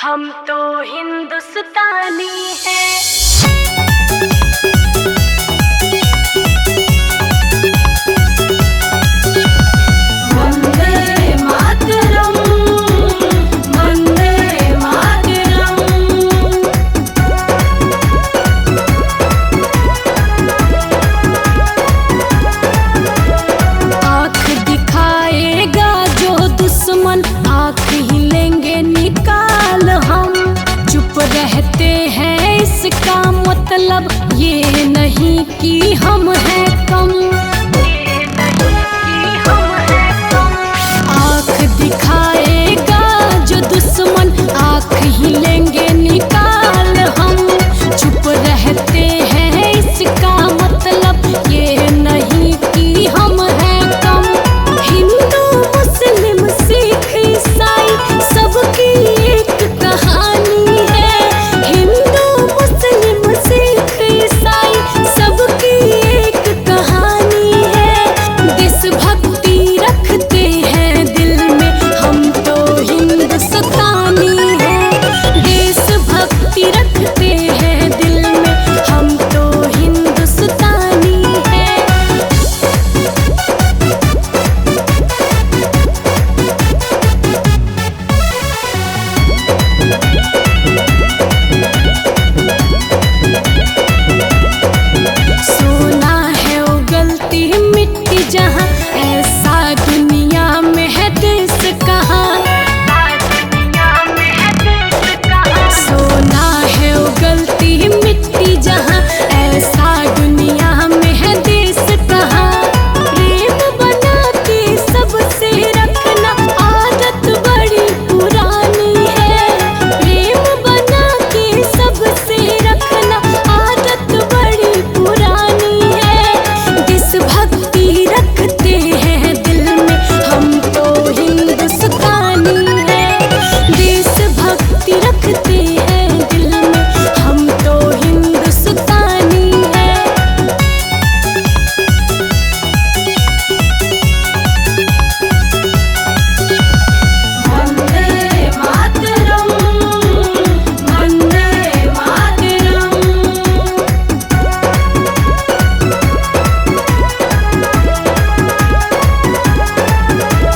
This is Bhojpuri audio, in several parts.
हम तो हिंदुस्तानी हैं। आँख ही लेंगे निकाल हम, चुप रहते हैं इसका मतलब ये नहीं कि हम हैं कम। आँख दिखाएगा जो दुश्मन, आँख ही लेंगे निकाल हम, चुप रहते हैं इसका मतलब ये नहीं कि हम हैं कम। हिंदू मुस्लिम सिख ईसाई सबकी एक कहानी है। हिंदू मुस्लिम सिख ईसाई सबकी एक कहानी है। देशभक्ति रखते हैं दिल में, हम तो हिंदुस्तानी हैं। देशभक्ति रखते हैं दिल में, हम तो हिंदुस्तानी हैं। सोना है उगलती मिट्टी जहाँ, ऐसा दुनिया में है देश कहाँ। सोना है उगलती मिट्टी जहाँ, ऐसा दुनिया में है देश कहाँ। प्रेम बना के सबसे रखना आदत बड़ी पुरानी है। प्रेम बना के सबसे रखना आदत बड़ी पुरानी है। देशभक्ति रखते हैं दिल में, हम तो हिंदुस्तानी हैं। देशभक्ति रखते हैं दिल में, हम तो हिंदुस्तानी हैं। वंदे मातरम, वंदे मातरम।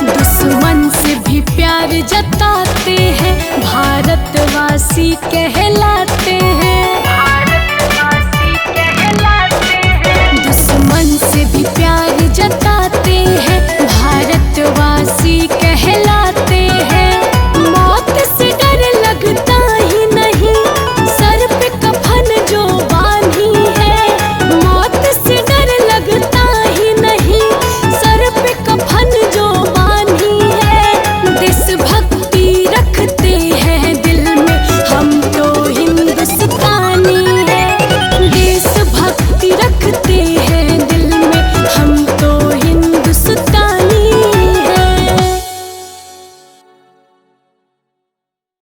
दुश्मन से भी प्यार जताते हैं, भारतवासी कहलाते